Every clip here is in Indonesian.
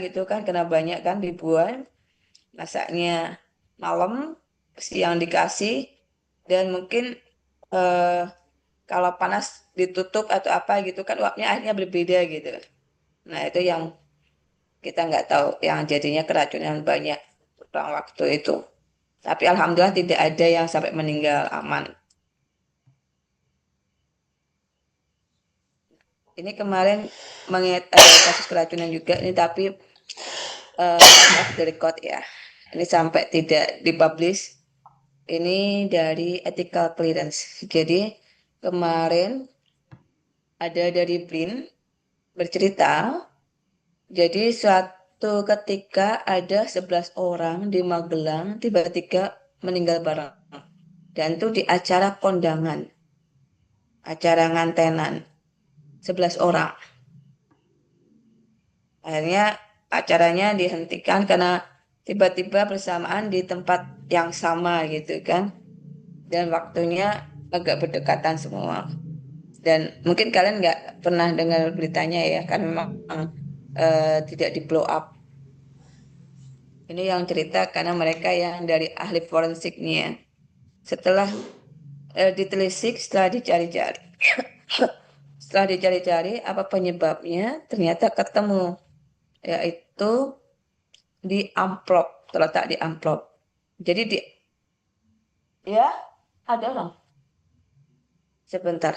gitu kan karena banyak kan dibuat masaknya malam siang dikasih dan mungkin eh, kalau panas ditutup atau apa gitu kan uapnya akhirnya berbeda gitu. Nah itu yang kita nggak tahu yang jadinya keracunan banyak kurang waktu itu. Tapi alhamdulillah tidak ada yang sampai meninggal aman. Ini kemarin mengingat ada kasus keracunan juga ini tapi off the record ya. Ini sampai tidak dipublish. Ini dari ethical clearance. Jadi kemarin ada dari BRIN bercerita. Jadi suatu ketika ada 11 orang di Magelang tiba-tiba meninggal bareng. Dan itu di acara kondangan, acara ngantenan. 11 orang. Akhirnya acaranya dihentikan karena tiba-tiba bersamaan di tempat yang sama gitu kan. Dan waktunya agak berdekatan semua. Dan mungkin kalian nggak pernah dengar beritanya ya, kan memang tidak di blow up. Ini yang cerita karena mereka yang dari ahli forensiknya. Setelah ditelisik, setelah dicari-cari, setelah dicari-cari apa penyebabnya, ternyata ketemu, yaitu di amplop, terletak di amplop. Jadi ya ada orang. Sebentar.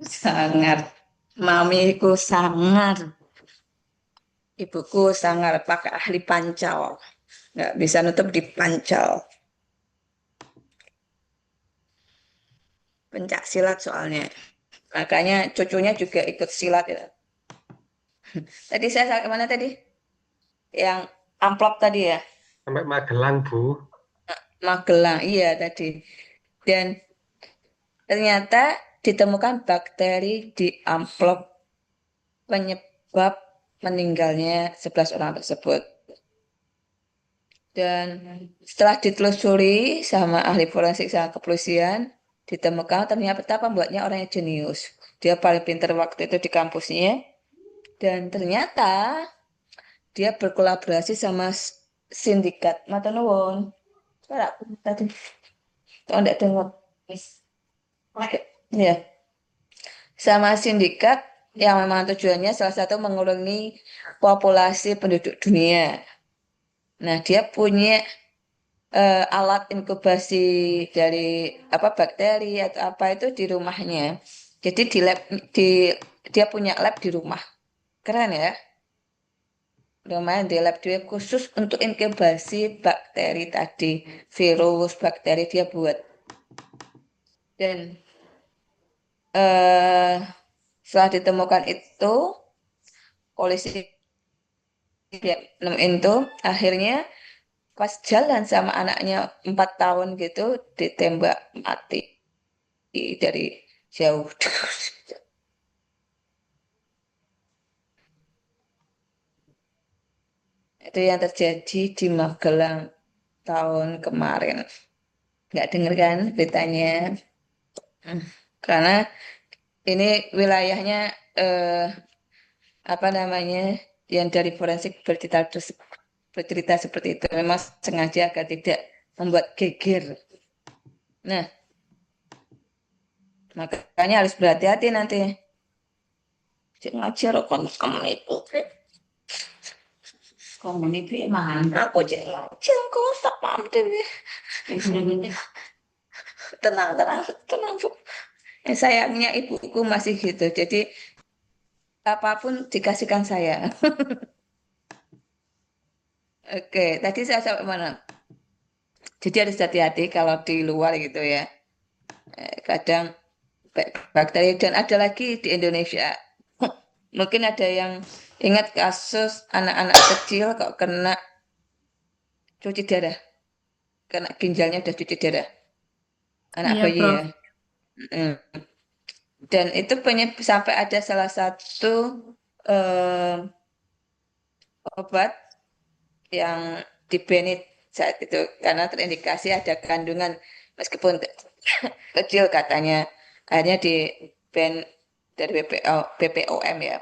Sangar. Mamiku sangar. Ibuku sangar pakai ahli pancal. Nggak bisa nutup di pancal. Pencak silat soalnya. Makanya cucunya juga ikut silat ya. Tadi saya sampai mana tadi? Yang amplop tadi ya. Sampai Magelang, Bu. Magelang, iya tadi. Dan ternyata ditemukan bakteri di amplop penyebab meninggalnya 11 orang tersebut. Dan setelah ditelusuri sama ahli forensik sama kepolisian, ditemukan ternyata pembuatnya orang yang jenius. Dia paling pintar waktu itu di kampusnya. Dan ternyata dia berkolaborasi sama sindikat. Mata nuwun. Karak tadi. Kalau tidak dengar. Ya, sama sindikat yang memang tujuannya salah satu mengurangi populasi penduduk dunia. Nah, dia punya alat inkubasi dari apa bakteri atau apa itu di rumahnya. Jadi di dia punya lab di rumah. Keren ya. Lumayan di lab dia khusus untuk inkubasi bakteri tadi, virus, bakteri dia buat. Dan eh setelah ditemukan itu, polisi dia nemuin tuh, akhirnya pas jalan sama anaknya 4 tahun gitu ditembak mati. dari jauh. Itu yang terjadi di Magelang tahun kemarin. Nggak denger kan beritanya? Hmm. Karena ini wilayahnya eh, apa namanya yang dari forensik bercerita seperti itu memang sengaja agar tidak membuat geger. Nah, makanya harus berhati-hati nanti. Cek ngajar kon kamu itu. Kamu itu emang aku cek ngajar kok tak paham deh. Tenang, tenang, tenang. Bu. Sayangnya ibuku masih gitu. Jadi apapun dikasihkan saya. Oke, tadi saya sampai mana? Jadi harus hati-hati kalau di luar gitu ya. Kadang bakteri dan ada lagi di Indonesia. Mungkin ada yang ingat kasus anak-anak kecil kok kena cuci darah, kena ginjalnya udah cuci darah, anak Iya, bayi ya. Prof. Mm. Dan itu sampai ada salah satu eh, obat yang di-banned saat itu karena terindikasi ada kandungan meskipun kecil katanya akhirnya di ban dari BPOM ya.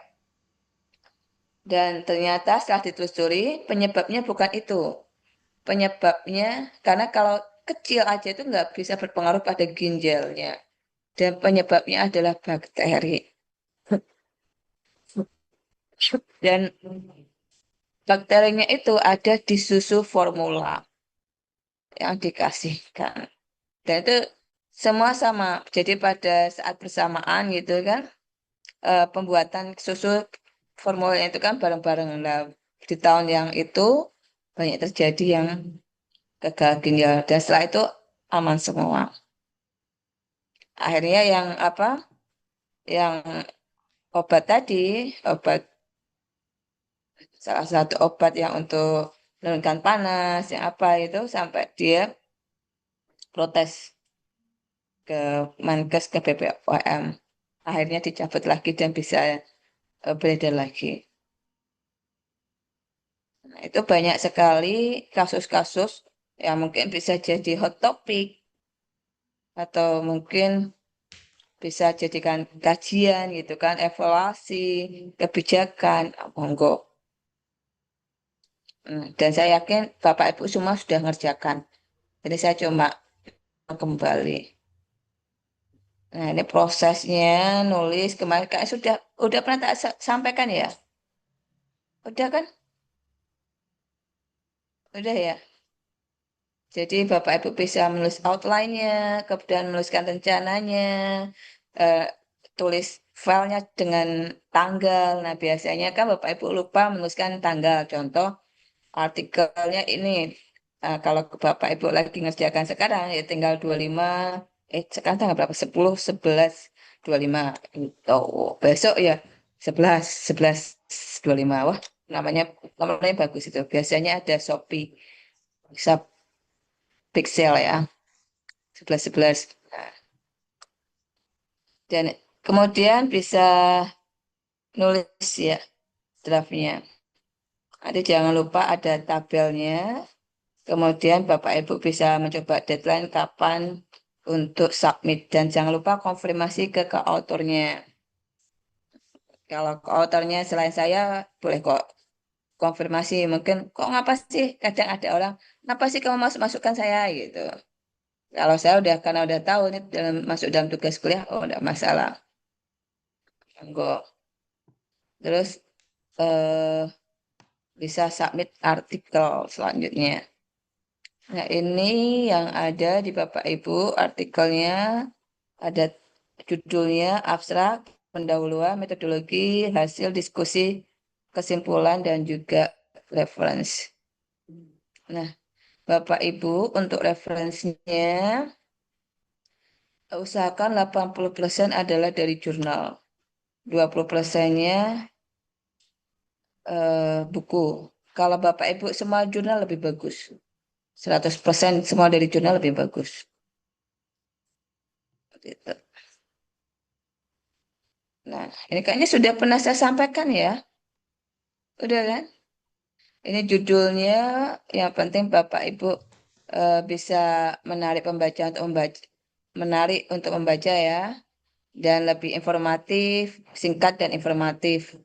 Dan ternyata setelah ditelusuri penyebabnya bukan itu. Penyebabnya karena kalau kecil aja itu nggak bisa berpengaruh pada ginjalnya. Dan penyebabnya adalah bakteri. Dan bakterinya itu ada di susu formula yang dikasihkan. Dan itu semua sama. Jadi pada saat bersamaan gitu kan, pembuatan susu formulanya itu kan bareng-bareng. Nah, di tahun yang itu banyak terjadi yang gagal ginjal. Dan setelah itu aman semua. Akhirnya yang apa? Yang obat tadi, obat salah satu obat yang untuk menurunkan panas, yang apa itu sampai dia protes ke Menkes ke BPOM. Akhirnya dicabut lagi dan bisa beredar lagi. Nah, itu banyak sekali kasus-kasus yang mungkin bisa jadi hot topic atau mungkin bisa jadikan kajian gitu kan, evaluasi kebijakan, monggo. Dan saya yakin Bapak Ibu semua sudah ngerjakan. Jadi saya cuma kembali. Nah, ini prosesnya nulis kemarin kayak udah pernah tak sampaikan ya? Udah kan? Udah ya. Jadi Bapak Ibu bisa menulis outline-nya, kemudian menuliskan rencananya, eh, tulis filenya dengan tanggal. Nah, biasanya kan Bapak Ibu lupa menuliskan tanggal. Contoh artikelnya ini. Kalau Bapak Ibu lagi ngerjakan sekarang ya tinggal 25, sekarang tanggal berapa? 10, 11, 25. Gitu. Besok ya 11, 11, 25. Wah, namanya namanya bagus itu. Biasanya ada Shopee. Bisa pixel ya, 11 11. Nah, dan kemudian bisa nulis ya draftnya. Nanti jangan lupa ada tabelnya. Kemudian Bapak Ibu bisa mencoba deadline kapan untuk submit dan jangan lupa konfirmasi ke autornya. Kalau ke autornya selain saya boleh kok konfirmasi. Mungkin kok ngapa sih? Kadang ada orang, ngapa sih kamu masukkan saya gitu. Kalau saya udah karena udah tahu nih dalam masuk dalam tugas kuliah, oh enggak masalah. Monggo. Terus eh, bisa submit artikel selanjutnya. Nah, ini yang ada di Bapak Ibu artikelnya ada judulnya abstrak, pendahuluan, metodologi, hasil diskusi, kesimpulan dan juga reference. Nah, Bapak Ibu untuk referensinya usahakan 80% adalah dari jurnal. 20%-nya buku. Kalau Bapak Ibu semua jurnal lebih bagus. 100% semua dari jurnal lebih bagus. Gitu. Nah, ini kayaknya sudah pernah saya sampaikan ya. Udah kan? Ini judulnya, yang penting Bapak Ibu bisa menarik pembaca untuk membaca, menarik untuk membaca ya, dan lebih informatif, singkat dan informatif.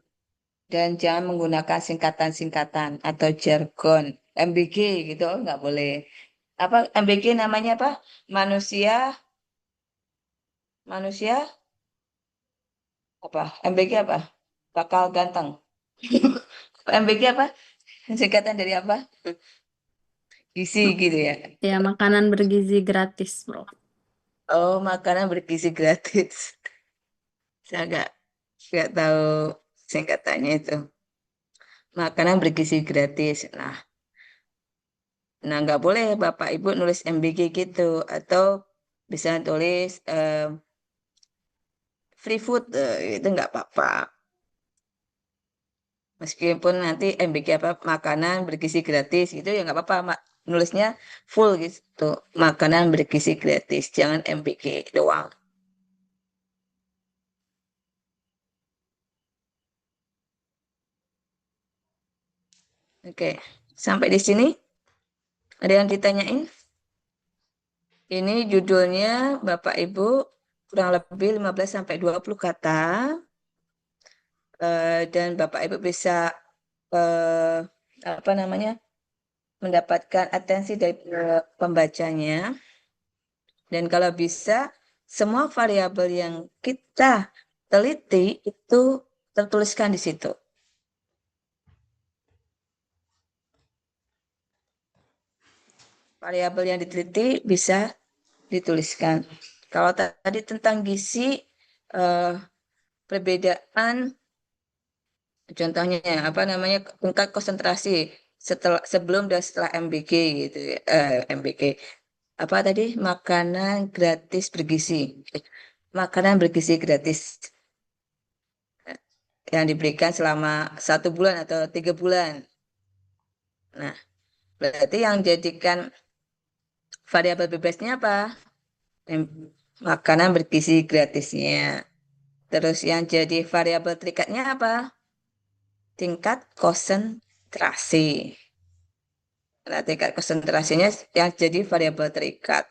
Dan jangan menggunakan singkatan-singkatan atau jargon. MBG gitu, nggak boleh. Apa MBG namanya apa? Manusia, manusia apa? MBG apa? Bakal ganteng. MBG apa? Singkatan dari apa? Gizi Mak- gitu ya. Ya, makanan bergizi gratis, bro. Oh, makanan bergizi gratis. Saya nggak tahu singkatannya itu. Makanan bergizi gratis. Nah, nggak boleh Bapak Ibu nulis MBG gitu, atau bisa tulis free food, itu nggak apa-apa. Meskipun nanti MBG apa makanan bergizi gratis gitu ya nggak apa-apa. Nulisnya full gitu. Makanan bergizi gratis, jangan MBG doang. Oke, sampai di sini ada yang ditanyain? Ini judulnya Bapak Ibu kurang lebih 15 sampai 20 kata, dan Bapak Ibu bisa eh, apa namanya? Mendapatkan atensi dari pembacanya, dan kalau bisa semua variabel yang kita teliti itu tertuliskan di situ. Variabel yang diteliti bisa dituliskan. Kalau tadi tentang gizi, eh, perbedaan, contohnya apa namanya, tingkat konsentrasi setelah, sebelum dan setelah MBG gitu ya. MBG apa tadi, makanan gratis bergizi. Makanan bergizi gratis yang diberikan selama 1 bulan atau 3 bulan. Nah, berarti yang jadikan variabel bebasnya apa? Makanan bergizi gratisnya. Terus yang jadi variabel terikatnya apa? Tingkat konsentrasi. Nah, tingkat konsentrasinya yang jadi variabel terikat.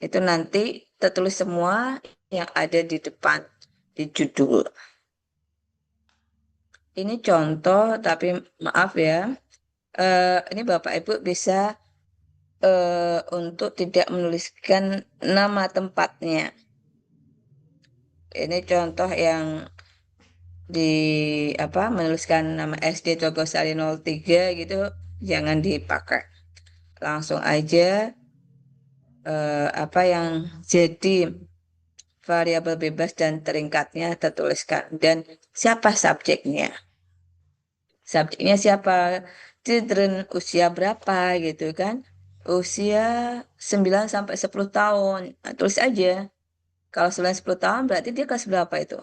Itu nanti tertulis semua yang ada di depan, di judul. Ini contoh, tapi maaf ya. Ini Bapak Ibu bisa untuk tidak menuliskan nama tempatnya. Ini contoh yang di apa, menuliskan nama SD Togosari 03 gitu, jangan dipakai. Langsung aja apa yang jadi variabel bebas dan teringkatnya tertuliskan, dan siapa subjeknya. Subjeknya siapa? Children, usia berapa gitu kan? Usia 9 sampai 10 tahun. Nah, tulis aja. Kalau 9 10 tahun berarti dia kelas berapa itu?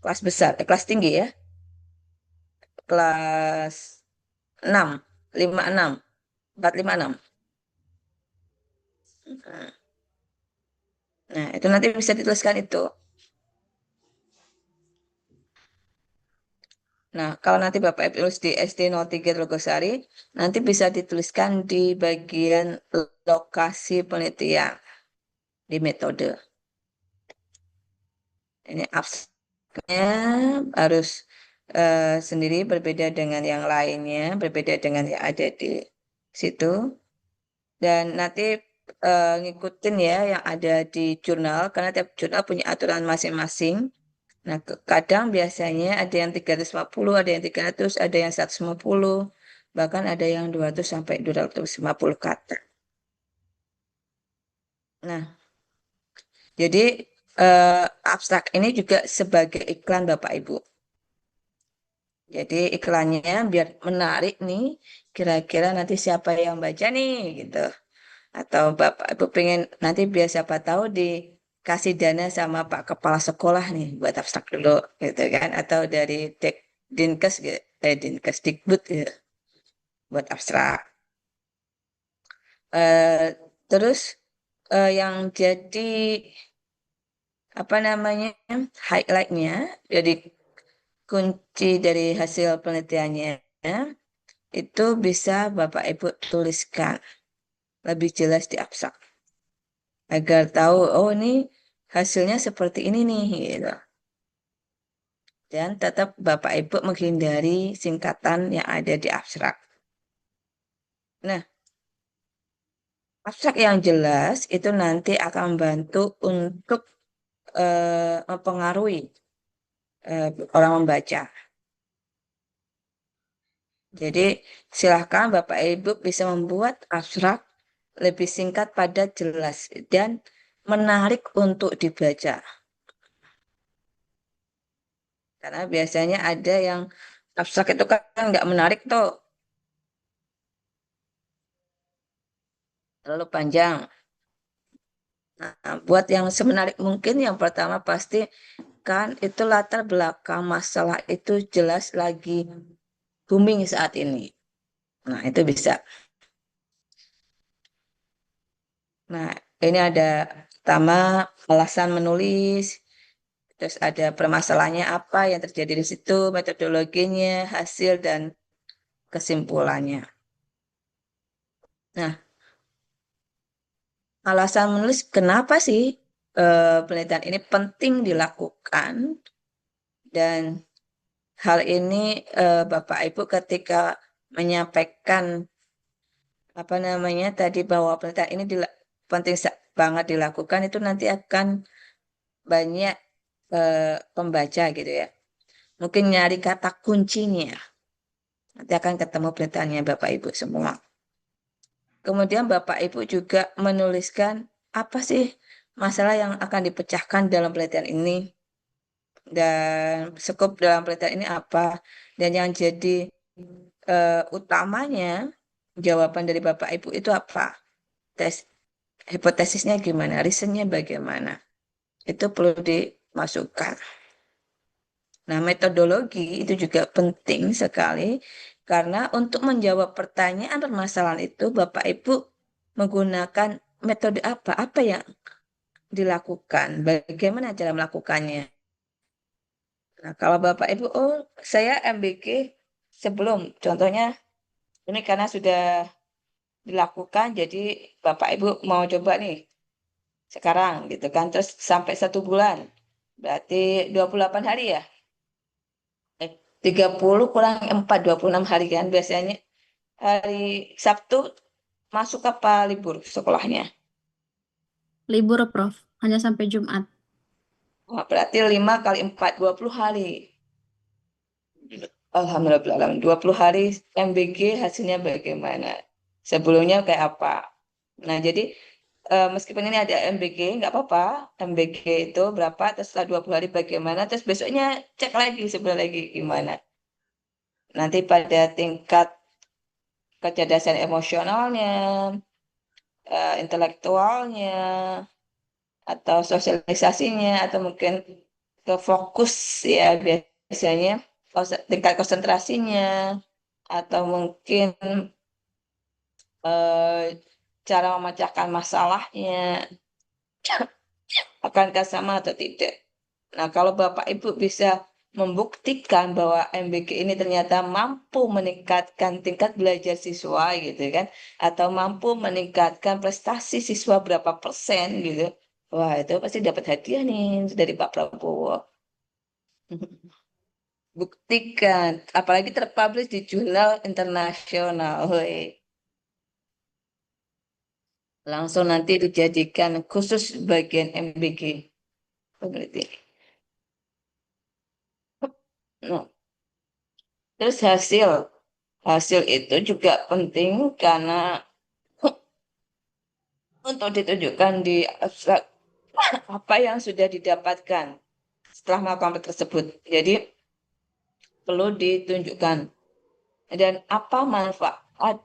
Kelas besar, kelas tinggi ya. Kelas 6, 56, 456. Nah, itu nanti bisa dituliskan itu. Nah, kalau nanti Bapak Ibu tulis di SD 03 Telogosari, nanti bisa dituliskan di bagian lokasi penelitian di metode. Ini abstraknya harus sendiri, berbeda dengan yang lainnya, berbeda dengan yang ada di situ. Dan nanti ngikutin ya yang ada di jurnal, karena tiap jurnal punya aturan masing-masing. Nah, kadang biasanya ada yang 350, ada yang 300, ada yang 150, bahkan ada yang 200 sampai 250 kata. Nah, jadi abstrak ini juga sebagai iklan Bapak Ibu. Jadi iklannya biar menarik nih, kira-kira nanti siapa yang baca nih gitu. Atau Bapak Ibu pengen nanti biar siapa tahu dikasih dana sama Pak Kepala Sekolah nih buat abstrak dulu gitu kan. Atau dari Dinkes gitu, Dinkes Dikbud gitu, buat abstrak. Eh, terus yang jadi apa namanya highlightnya, jadi kunci dari hasil penelitiannya itu bisa Bapak Ibu tuliskan lebih jelas di abstrak agar tahu oh ini hasilnya seperti ini nih gitu. Dan tetap Bapak Ibu menghindari singkatan yang ada di abstrak. Nah, abstrak yang jelas itu nanti akan membantu untuk mempengaruhi orang membaca. Jadi, silahkan Bapak Ibu bisa membuat abstrak lebih singkat, padat, jelas, dan menarik untuk dibaca. Karena biasanya ada yang abstrak itu kan nggak menarik tuh, terlalu panjang. Nah, buat yang semenarik mungkin, yang pertama pasti kan itu latar belakang masalah itu jelas lagi booming saat ini. Nah, itu bisa. Nah, ini ada pertama alasan menulis, terus ada permasalahannya apa yang terjadi di situ, metodologinya, hasil, dan kesimpulannya. Nah, alasan menulis kenapa sih penelitian ini penting dilakukan, dan hal ini Bapak Ibu ketika menyampaikan apa namanya tadi bahwa penelitian ini penting banget dilakukan itu nanti akan banyak pembaca gitu ya. Mungkin nyari kata kuncinya. Nanti akan ketemu penelitiannya Bapak Ibu semua. Kemudian Bapak Ibu juga menuliskan apa sih masalah yang akan dipecahkan dalam penelitian ini, dan skop dalam penelitian ini apa, dan yang jadi utamanya jawaban dari Bapak Ibu itu apa, tes hipotesisnya gimana, risetnya bagaimana, itu perlu dimasukkan. Nah, metodologi itu juga penting sekali karena untuk menjawab pertanyaan permasalahan itu Bapak Ibu menggunakan metode apa, apa yang dilakukan, bagaimana cara melakukannya. Nah, kalau Bapak Ibu, oh saya MBG sebelum, contohnya ini karena sudah dilakukan, jadi Bapak Ibu mau coba nih sekarang gitu kan, terus sampai 1 bulan, berarti 28 hari ya. 30 kurang 4, 26 hari kan biasanya. Hari Sabtu masuk apa libur sekolahnya? Libur, Prof. Hanya sampai Jumat. Wah, berarti 5 kali 4, 20 hari. Alhamdulillah, 20 hari MBG hasilnya bagaimana? Sebelumnya kayak apa? Nah, jadi meskipun ini ada MBG, nggak apa-apa. MBG itu berapa, terus setelah 20 hari bagaimana, terus besoknya cek lagi sebenarnya lagi gimana. Nanti pada tingkat kecerdasan emosionalnya, intelektualnya, atau sosialisasinya, atau mungkin ke fokus ya biasanya, tingkat konsentrasinya, atau mungkin eh, cara memecahkan masalahnya akankah sama atau tidak. Nah, kalau Bapak Ibu bisa membuktikan bahwa MBG ini ternyata mampu meningkatkan tingkat belajar siswa gitu kan, atau mampu meningkatkan prestasi siswa berapa persen gitu, wah itu pasti dapat hadiah nih dari Pak Prabowo. Buktikan, apalagi terpublish di jurnal internasional, woi. Langsung nanti dijadikan khusus bagian MBG peneliti. Nah, terus hasil hasil itu juga penting karena untuk ditunjukkan di abstrak apa yang sudah didapatkan setelah melakukan hal tersebut. Jadi perlu ditunjukkan dan apa manfaat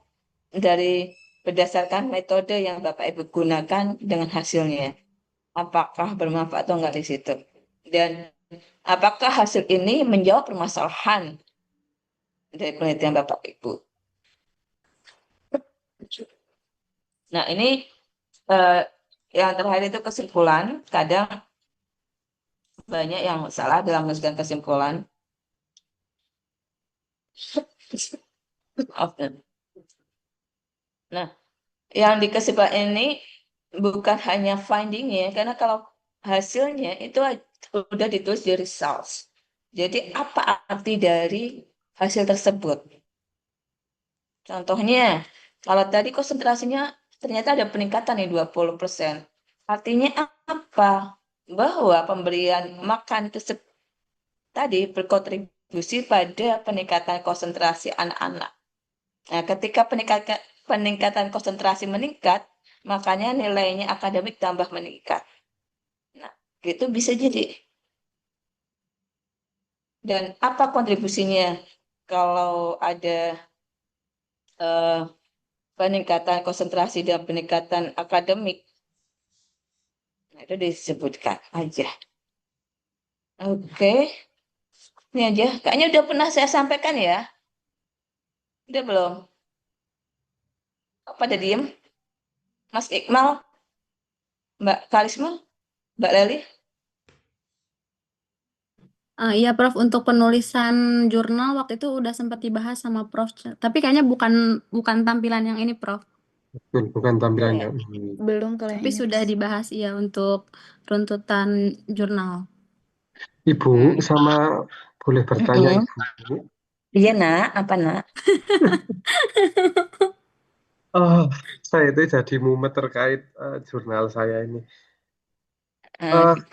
dari berdasarkan metode yang Bapak Ibu gunakan dengan hasilnya. Apakah bermanfaat atau enggak di situ. Dan apakah hasil ini menjawab permasalahan dari penelitian Bapak Ibu. Nah, ini eh, Yang terakhir itu kesimpulan. Kadang banyak yang salah dalam menuliskan kesimpulan. Oke. Nah, yang di kesimpulan ini bukan hanya findingnya, karena kalau hasilnya itu sudah ditulis di results. Jadi apa arti dari hasil tersebut? Contohnya, kalau tadi konsentrasinya ternyata ada peningkatan nih 20%. Artinya apa? Bahwa pemberian makan tersebut tadi berkontribusi pada peningkatan konsentrasi anak-anak. Nah, ketika peningkatan konsentrasi meningkat, makanya nilainya akademik tambah meningkat. Nah, gitu bisa jadi. Dan apa kontribusinya kalau ada eh, peningkatan konsentrasi dan peningkatan akademik? Nah, itu disebutkan aja. Oke, ini aja. Kayaknya udah pernah saya sampaikan ya. Udah belum? Pada diem? Mas Iqmal, Mbak Karisma, Mbak Leli? Iya, Prof, untuk penulisan jurnal waktu itu udah sempat dibahas sama Prof. Tapi kayaknya bukan bukan tampilan yang ini, Prof. Betul, bukan tampilan Boleh. yang ini. Belum Tapi kayaknya. sudah dibahas ya untuk runtutan jurnal. Ibu, Hmm. sama boleh bertanya Mm-mm. Ibu? Iya nak, apa nak? Oh, saya itu jadi mumet terkait jurnal saya ini.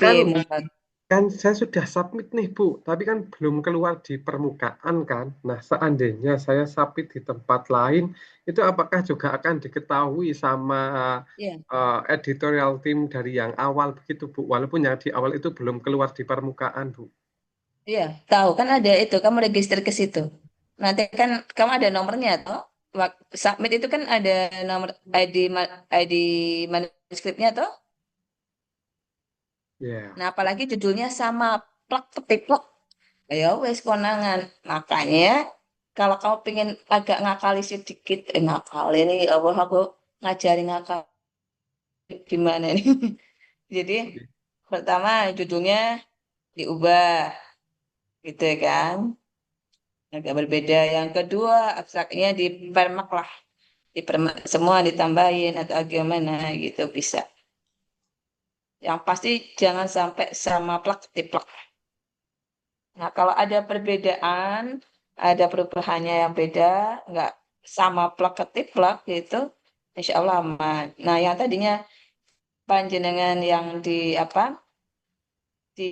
Kan Mumpet. Kan saya sudah submit nih Bu, tapi kan belum keluar di permukaan kan. Nah, seandainya saya submit di tempat lain, itu apakah juga akan diketahui sama Iya, editorial team dari yang awal begitu Bu, walaupun yang di awal itu belum keluar di permukaan Bu. iya. Tahu kan ada itu, kamu register ke situ. Nanti kan kamu ada nomornya toh. Submit itu kan ada nomor ID manuskripnya toh. Ya, Nah, apalagi judulnya sama plak ketiplok. Ya wes konangan. Makanya kalau kamu pengen agak ngakali sedikit, ngakali ini Allah aku ngajari ngakal gimana nih. Jadi pertama judulnya diubah gitu kan. Agak berbeda. Yang kedua, abstraknya dipermak lah. Dipermak, semua ditambahin atau gimana gitu bisa. Yang pasti jangan sampai sama plak tiplak. Nah, kalau ada perbedaan, ada perubahannya yang beda, nggak sama plak ketiplak gitu, insya Allah aman. Nah, yang tadinya panjenengan yang di apa di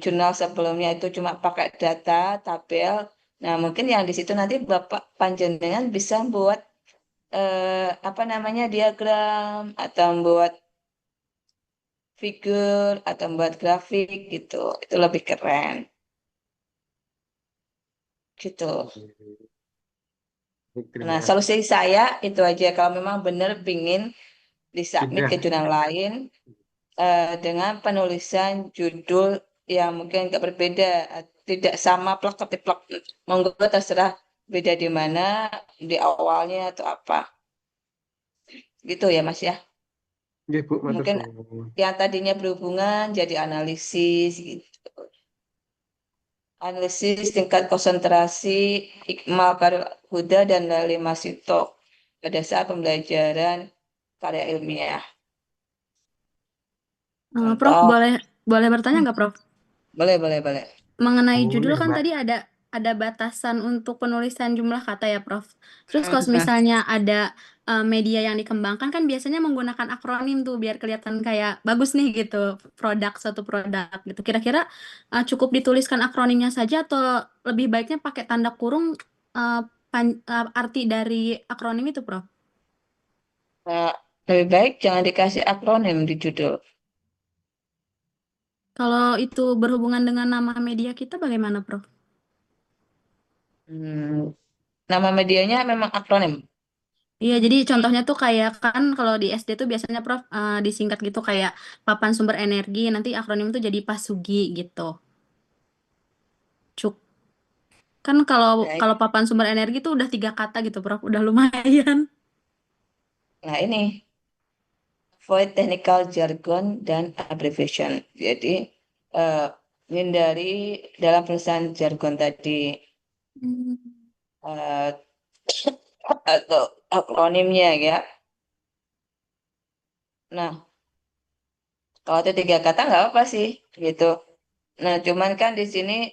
jurnal sebelumnya itu cuma pakai data tabel. Nah, mungkin yang di situ nanti Bapak panjenengan bisa buat apa namanya diagram atau membuat figur atau membuat grafik gitu. Itu lebih keren gitu. terima Nah, kasih. solusi saya itu aja kalau memang benar pingin disubmit ke Pindah. jurnal lain dengan penulisan judul yang mungkin agak berbeda, tidak sama plak ketiplak. Monggo terserah beda di mana, di awalnya atau apa. Gitu ya, Mas ya. Iya Bu, matur Mungkin suwun. yang tadinya berhubungan jadi analisis gitu. Analisis tingkat konsentrasi Iqmal Karil Huda dan Lali Masito pada saat pembelajaran karya ilmiah. Prof, Contoh, boleh boleh bertanya nggak, Prof? boleh, boleh, boleh. Mengenai judul Boleh kan Mbak. tadi ada batasan untuk penulisan jumlah kata ya, Prof. Terus kalau misalnya ada media yang dikembangkan kan biasanya menggunakan akronim tuh biar kelihatan kayak bagus nih gitu produk suatu produk gitu. Kira-kira cukup dituliskan akronimnya saja atau lebih baiknya pakai tanda kurung uh, arti dari akronim itu, Prof? Nah, lebih baik jangan dikasih akronim di judul. Kalau itu berhubungan dengan nama media kita bagaimana, Prof? Hmm, nama medianya memang akronim. Iya, jadi contohnya tuh kayak kan kalau di SD tuh biasanya Prof disingkat gitu kayak papan sumber energi, nanti akronim tuh jadi PASUGI gitu. Cuk. Kan kalau Nah, kalau papan sumber energi tuh udah 3 kata gitu, Prof. Udah lumayan. nah ini avoid technical jargon dan abbreviation. Jadi hindari dalam penulisan jargon tadi Hmm. eh, atau akronimnya ya. Nah, kalau itu 3 kata nggak apa sih gitu. Nah, cuman kan di sini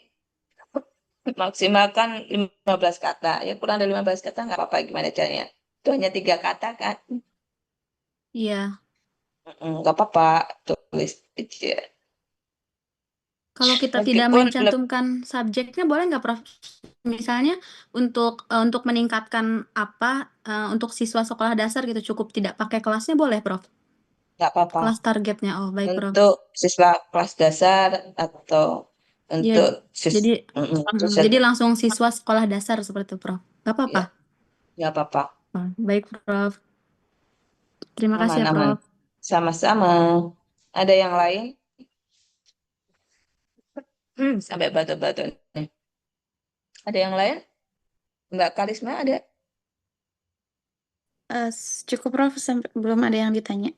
maksimalkan 15 kata. Ya kurang dari 15 kata nggak apa-apa gimana caranya. Itu hanya 3 kata kan. Iya. Nggak apa-apa tulis aja. Kalau kita tidak Meskipun mencantumkan subjeknya boleh nggak, Prof? Misalnya untuk meningkatkan untuk siswa sekolah dasar gitu cukup tidak pakai kelasnya boleh, Prof? nggak apa-apa. Kelas targetnya. Oh, baik, Prof. Untuk siswa kelas dasar atau Iya, untuk jadi dosen, jadi langsung siswa sekolah dasar seperti itu, Prof. Nggak apa-apa. ya nggak apa-apa. Oh, baik, Prof. Terima kasih ya, Aman-aman. Prof. Sama-sama. Ada yang lain? Sampai batu-batu nih. Ada yang lain? Mbak Karisma ada? Cukup Prof, sampai belum ada yang ditanya.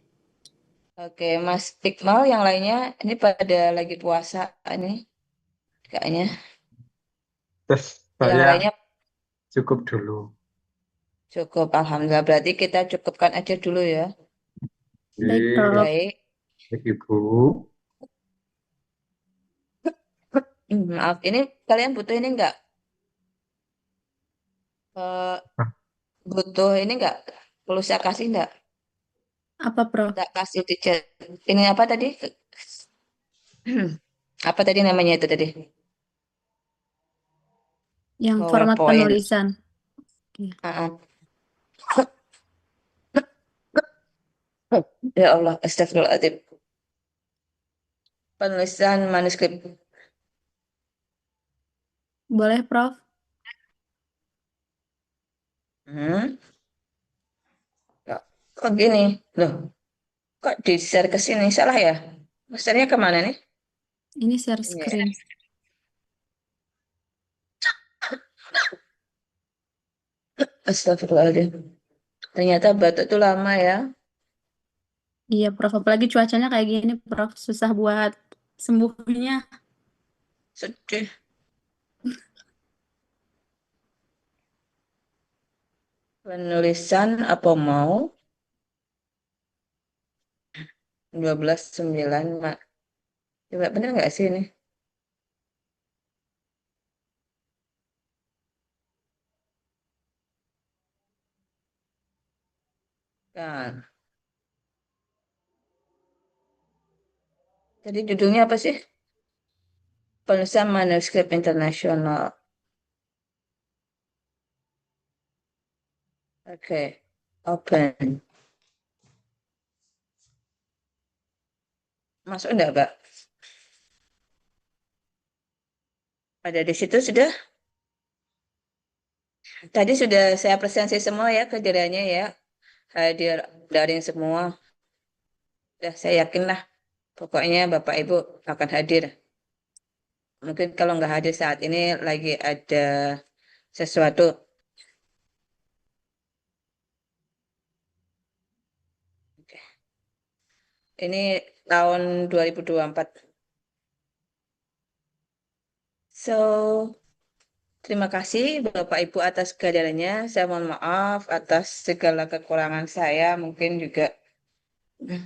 Oke, Mas Iqbal yang lainnya ini pada lagi puasa ini kayaknya. Terus Yang saya lainnya cukup dulu. cukup. Alhamdulillah. Berarti kita cukupkan aja dulu ya. Baik, Prof. Baik. Ibu. Maaf, ini kalian butuh ini enggak? Eh, butuh ini enggak? Perlu saya kasih enggak? Apa, Prof? Enggak kasih di chat. Ini apa tadi? Apa tadi namanya itu tadi? Yang format PowerPoint. penulisan. Ya Allah, astagfirullahaladzim. Penulisan manuskrip. Boleh, Prof? Hmm. Kok gini? Loh, kok di-share ke sini? Salah ya? Share-nya kemana nih? Ini share Ini ya. screen. Astagfirullahaladzim. Ternyata batuk itu lama ya. Iya, Prof. Apalagi cuacanya kayak gini, Prof. Susah buat sembuhnya. Sedih. Penulisan apa mau? 12/9, Mak. Coba bener nggak sih ini? Kan. Jadi judulnya apa sih? Penulisan manuskrip internasional. Oke. Open. Masuk enggak, Mbak? Ada di situ sudah? Tadi sudah saya presentasi semua ya kerjanya ya. Hadir daring semua. Udah saya yakin lah. Pokoknya Bapak Ibu akan hadir. Mungkin kalau nggak hadir saat ini lagi ada sesuatu. Oke. Ini tahun 2024. So, terima kasih Bapak Ibu atas kehadirannya. Saya mohon maaf atas segala kekurangan saya. Mungkin juga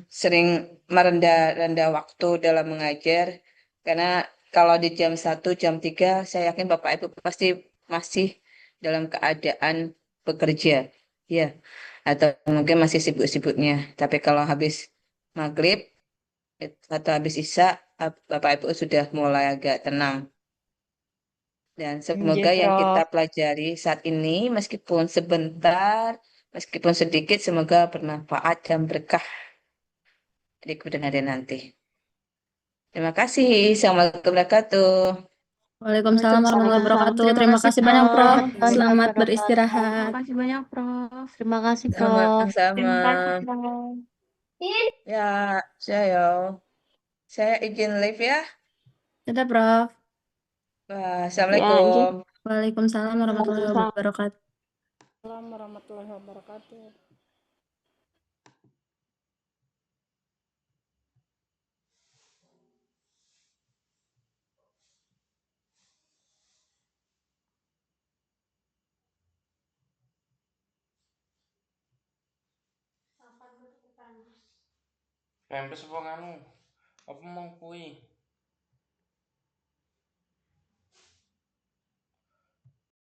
sering merendah-rendah waktu dalam mengajar. Karena kalau di jam 1, jam 3, saya yakin Bapak Ibu pasti masih dalam keadaan bekerja. Ya, atau mungkin masih sibuk-sibuknya. Tapi kalau habis maghrib atau habis isya, Bapak Ibu sudah mulai agak tenang. Dan semoga yang kita pelajari saat ini, meskipun sebentar, meskipun sedikit, semoga bermanfaat dan berkah di kemudian hari nanti. Terima kasih. Assalamualaikum warahmatullahi wabarakatuh. Waalaikumsalam warahmatullahi wabarakatuh. Terima kasih banyak, Prof. Selamat Terima beristirahat. kasih banyak, Prof. Terima kasih, Sama-sama. Prof. Terima kasih, Prof. Ya, saya saya izin live ya. Dadah, Prof. Ya, Assalamualaikum. Waalaikumsalam warahmatullahi wabarakatuh. Assalamualaikum warahmatullahi wabarakatuh. Pempes apa kanu? Apa mau kuwi?